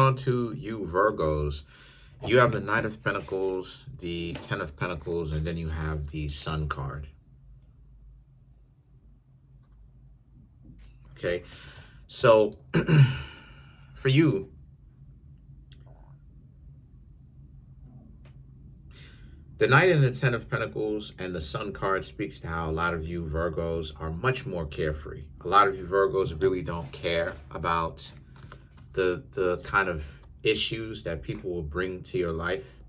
on to you Virgos, you have the Knight of Pentacles, the Ten of Pentacles, and then you have the Sun card. Okay, so for you, the Knight and the Ten of Pentacles and the Sun card speaks to how a lot of you Virgos are much more carefree. A lot of you Virgos really don't care about the kind of issues that people will bring to your life.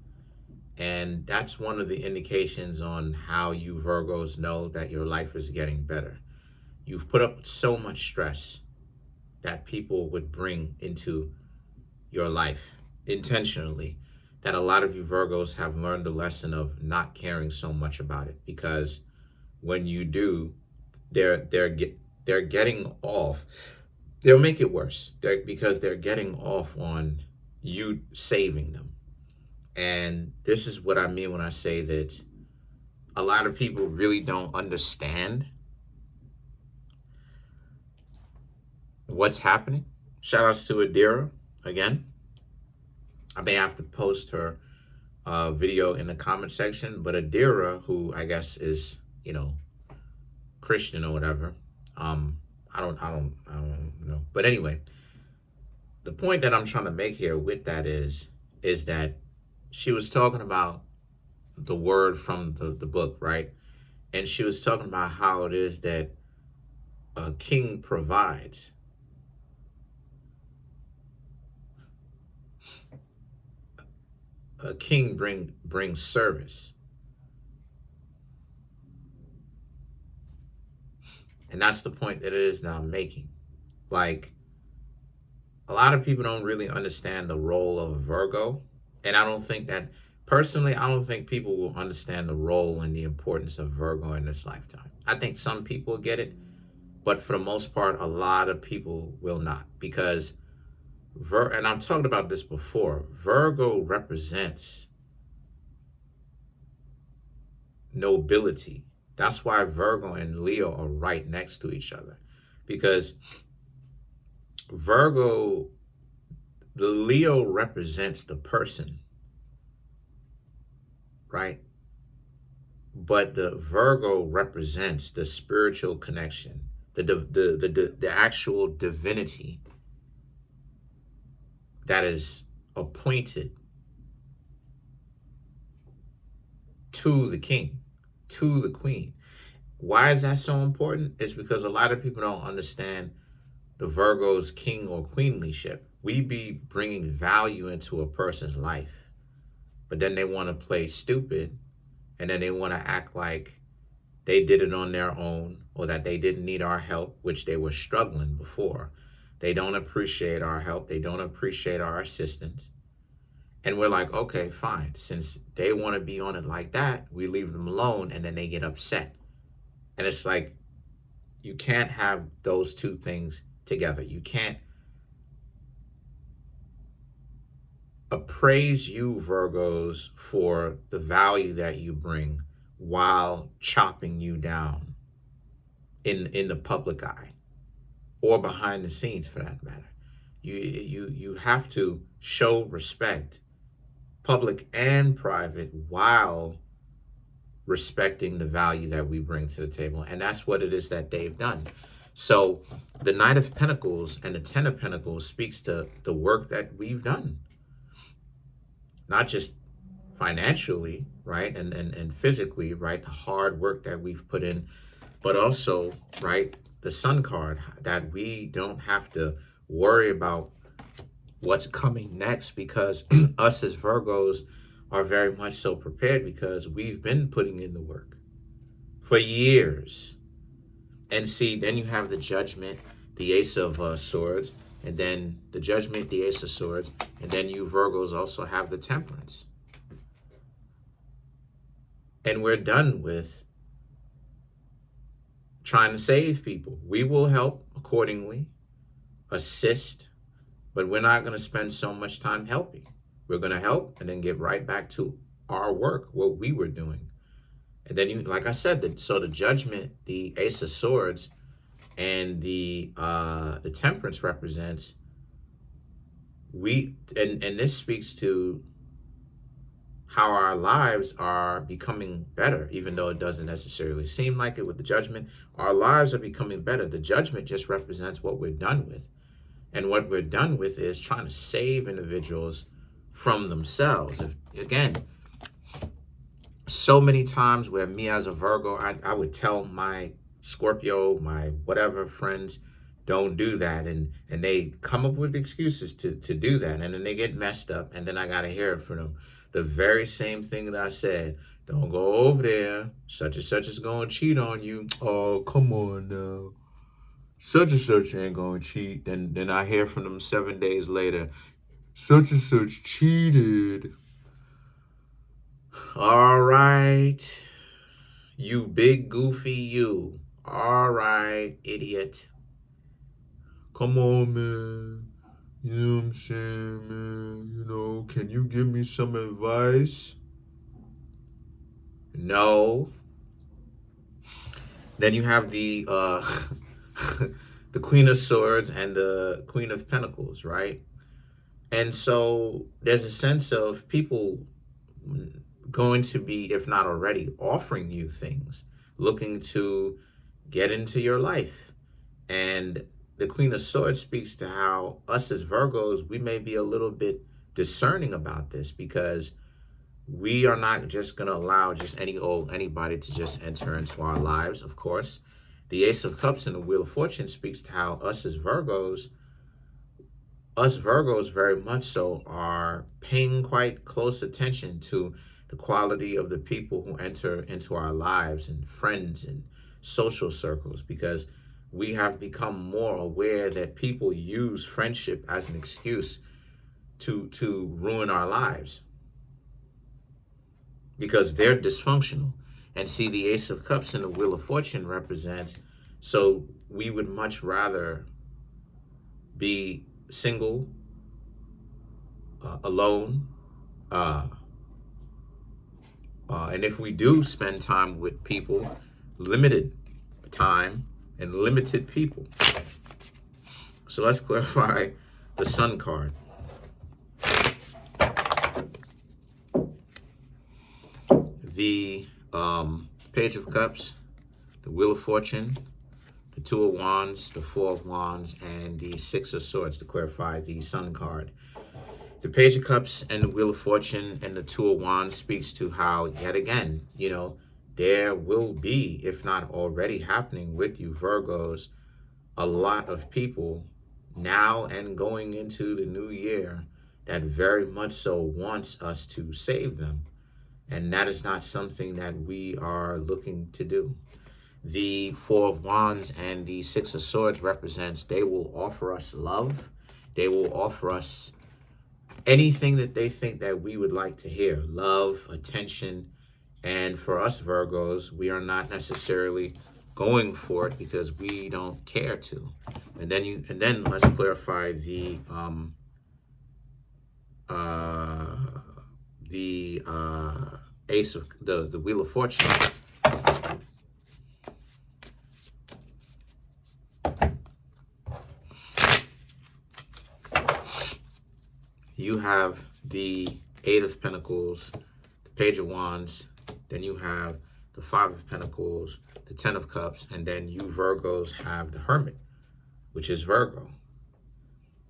And that's one of the indications on how you Virgos know that your life is getting better. You've put up so much stress that people would bring into your life intentionally, that a lot of you Virgos have learned the lesson of not caring so much about it, because when you do, they're getting off. They'll make it worse because they're getting off on you saving them. And this is what I mean when I say that a lot of people really don't understand what's happening. Shout outs to Adira again. I may have to post her video in the comment section, but Adira, who I guess is, you know, Christian or whatever, I don't know. But anyway, the point that I'm trying to make here with that is that she was talking about the word from the book, right? And she was talking about how it is that a king provides. A king brings service. And that's the point that it is now making. Like, a lot of people don't really understand the role of a Virgo. And I don't think that, personally, I don't think people will understand the role and the importance of Virgo in this lifetime. I think some people get it, but for the most part, a lot of people will not. Because, and I've talked about this before, Virgo represents nobility. That's why Virgo and Leo are right next to each other. Because Virgo, the Leo represents the person, right? But the Virgo represents the spiritual connection, the actual divinity that is appointed to the king, to the queen. Why is that so important? It's because a lot of people don't understand the Virgo's king or queenlyship. We be bringing value into a person's life, but then they want to play stupid, and then they want to act like they did it on their own, or that they didn't need our help, which they were struggling before. They don't appreciate our help. They don't appreciate our assistance. And we're like, okay, fine. Since they want to be on it like that, we leave them alone, and then they get upset. And it's like, you can't have those two things together. You can't appraise you Virgos for the value that you bring while chopping you down in the public eye, or behind the scenes for that matter. You have to show respect, public and private, while respecting the value that we bring to the table. And that's what it is that they've done. So the Knight of Pentacles and the Ten of Pentacles speaks to the work that we've done. Not just financially, right, and physically, right, the hard work that we've put in, but also, right, the Sun card, that we don't have to worry about what's coming next, because us as Virgos are very much so prepared, because we've been putting in the work for years. And see, then you have the Judgment, the Ace of Swords, and then the Judgment, the Ace of Swords, and then you Virgos also have the Temperance. And we're done with trying to save people. We will help accordingly, assist, but we're not going to spend so much time helping. We're going to help and then get right back to our work, what we were doing. And then, you, like I said, so the Judgment, the Ace of Swords, and the Temperance represents and this speaks to how our lives are becoming better, even though it doesn't necessarily seem like it with the judgment. Our lives are becoming better. The judgment just represents what we're done with. And what we're done with is trying to save individuals from themselves. Again, so many times where me as a Virgo, I would tell my Scorpio, my whatever friends, don't do that. And they come up with excuses to do that. And then they get messed up. And then I got to hear it from them. The very same thing that I said, don't go over there. Such and such is going to cheat on you. Oh, come on now. Such and such ain't going to cheat. Then I hear from them 7 days later, such and such cheated. All right. You big goofy you. All right, idiot. Come on, man. You know what I'm saying, man? You know, can you give me some advice? No. Then you have the the Queen of Swords and the Queen of Pentacles, right? And so there's a sense of people going to be, if not already, offering you things, looking to get into your life. And the Queen of Swords speaks to how us as Virgos, we may be a little bit discerning about this, because we are not just going to allow just anybody to just enter into our lives, of course. The Ace of Cups and the Wheel of Fortune speaks to how us Virgos very much so are paying quite close attention to the quality of the people who enter into our lives and friends and social circles, because we have become more aware that people use friendship as an excuse to ruin our lives because they're dysfunctional. And see, the Ace of Cups and the Wheel of Fortune represents, so we would much rather be single, alone, and if we do spend time with people, limited time and limited people. So let's clarify the Sun card. The Page of Cups, the Wheel of Fortune, the Two of Wands, the Four of Wands, and the Six of Swords, to clarify the Sun card. The Page of Cups and the Wheel of Fortune and the Two of Wands speaks to how, yet again, you know, there will be, if not already happening with you Virgos, a lot of people now and going into the new year that very much so wants us to save them. And that is not something that we are looking to do. The Four of Wands and the Six of Swords represents they will offer us love. They will offer us anything that they think that we would like to hear. Love, attention. And for us Virgos, we are not necessarily going for it because we don't care to. And then let's clarify the Ace of the Wheel of Fortune. You have the Eight of Pentacles, the Page of Wands, then you have the Five of Pentacles, the Ten of Cups, and then you Virgos have the Hermit, which is Virgo.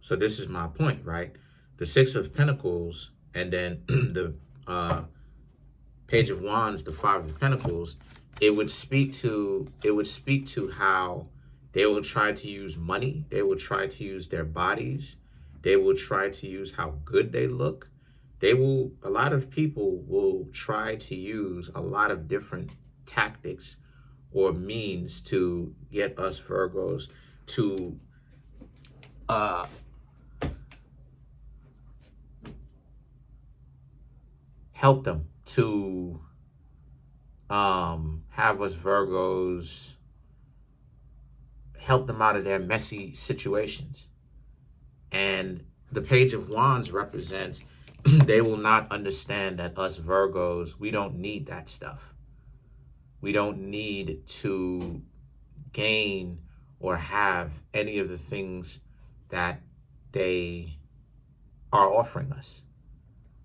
So this is my point, right? The Six of Pentacles and then the Page of Wands, the Five of Pentacles, it would speak to how they will try to use money, they will try to use their bodies, they will try to use how good they look. A lot of people will try to use a lot of different tactics or means to get us Virgos to help them, to have us Virgos help them out of their messy situations. And the Page of Wands represents they will not understand that us Virgos, we don't need that stuff. We don't need to gain or have any of the things that they are offering us.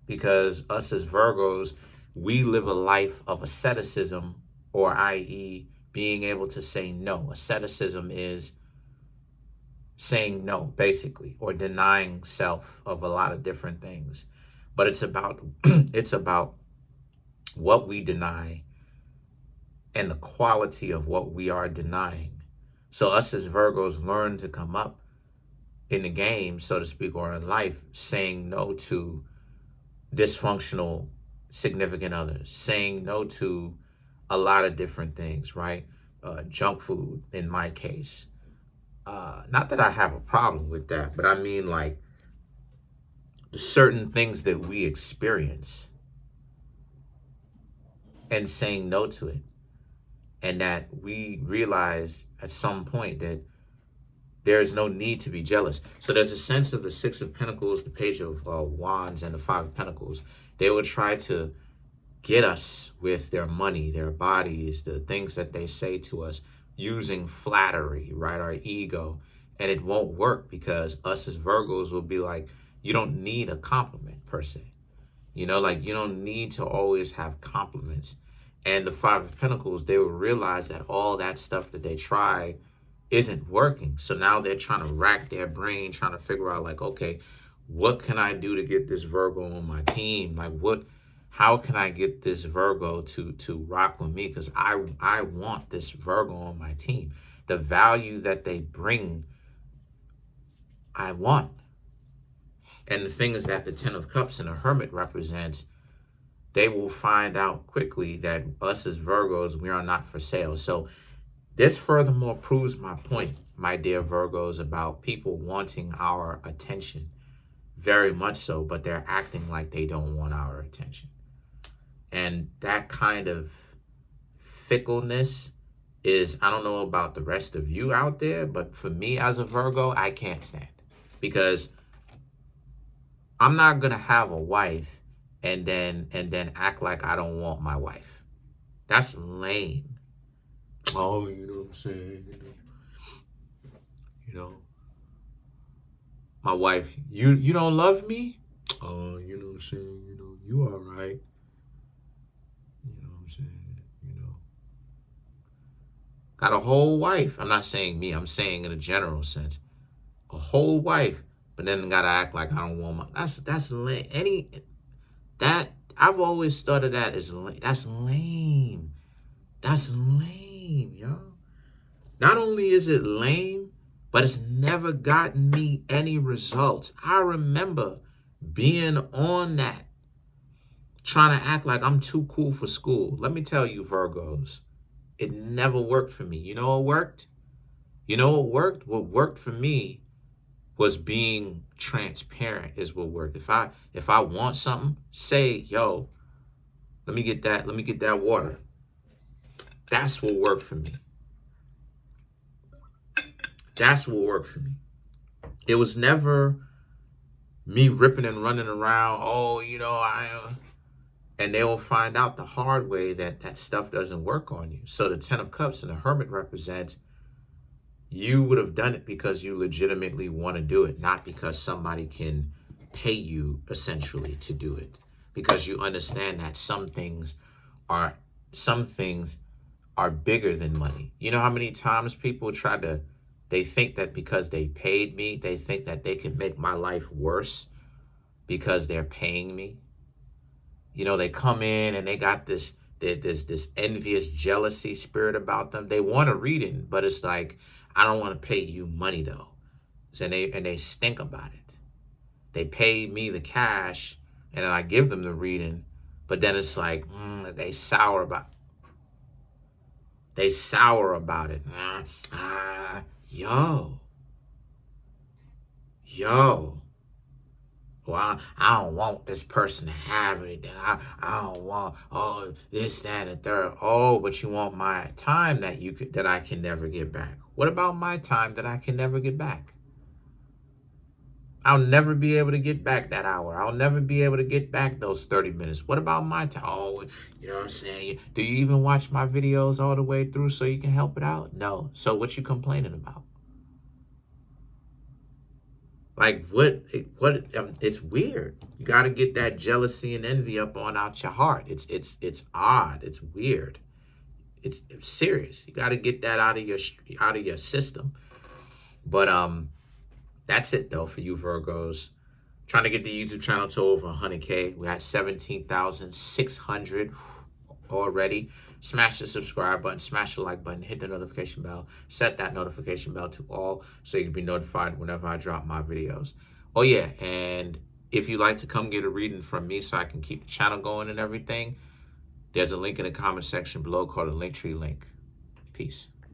Because us as Virgos, we live a life of asceticism, or i.e. being able to say no. Asceticism is saying no, basically, or denying self of a lot of different things. But it's about it's about what we deny and the quality of what we are denying. So us as Virgos learn to come up in the game, so to speak, or in life, saying no to dysfunctional significant others, saying no to a lot of different things, right? Junk food, in my case. Not that I have a problem with that, but I mean like the certain things that we experience and saying no to it. And that we realize at some point that there is no need to be jealous. So there's a sense of the Six of Pentacles, the Page of Wands, and the Five of Pentacles. They will try to get us with their money, their bodies, the things that they say to us, using flattery, right? Our ego. And it won't work, because us as Virgos will be like, you don't need a compliment per se. You know, like you don't need to always have compliments. And the Five of Pentacles, they will realize that all that stuff that they tried isn't working. So now they're trying to rack their brain, trying to figure out like, okay, what can I do to get this Virgo on my team? Like how can I get this Virgo to rock with me? Because I want this Virgo on my team. The value that they bring, I want. And the thing is that the Ten of Cups and the Hermit represents, they will find out quickly that us as Virgos, we are not for sale. So this furthermore proves my point, my dear Virgos, about people wanting our attention. Very much so, but they're acting like they don't want our attention. And that kind of fickleness is, I don't know about the rest of you out there, but for me as a Virgo, I can't stand. Because I'm not going to have a wife and then act like I don't want my wife. That's lame. Oh, you know what I'm saying? You know, my wife, you don't love me? Oh, you know what I'm saying? You know, you all right. You know what I'm saying? You know, got a whole wife. I'm not saying me. I'm saying in a general sense, a whole wife. But then gotta act like I don't want my. That's lame. I've always thought of that as lame. That's lame. That's lame, yo. Not only is it lame, but it's never gotten me any results. I remember being on that, trying to act like I'm too cool for school. Let me tell you, Virgos, it never worked for me. You know what worked? You know what worked? What worked for me was being transparent is what worked. If I want something, say, yo, let me get that water. That's what worked for me. That's what worked for me. It was never me ripping and running around. Oh, you know, and they will find out the hard way that that stuff doesn't work on you. So the Ten of Cups and the Hermit represents, you would have done it because you legitimately want to do it, not because somebody can pay you essentially to do it. Because you understand that some things are bigger than money. You know how many times people they think that because they paid me, they think that they can make my life worse because they're paying me. You know, they come in and they got this envious jealousy spirit about them. They want a reading, but it's like, I don't want to pay you money though. And they stink about it. They pay me the cash and then I give them the reading, but then it's like, they sour about it. Yo. Well, I don't want this person to have anything. I don't want this, that, and third. Oh, but you want my time that I can never get back. What about my time that I can never get back? I'll never be able to get back that hour. I'll never be able to get back those 30 minutes. What about my time? Oh, you know what I'm saying? Do you even watch my videos all the way through so you can help it out? No. So what you complaining about? Like it's weird. You got to get that jealousy and envy up on out your heart. It's odd. It's weird. It's serious. You got to get that out of your system. But that's it though for you Virgos. Trying to get the YouTube channel to over 100K. We're at 17,600 already. Smash the subscribe button, smash the like button, hit the notification bell, set that notification bell to all so you can be notified whenever I drop my videos. Oh yeah, and if you'd like to come get a reading from me so I can keep the channel going and everything, there's a link in the comment section below called a Linktree link. Peace.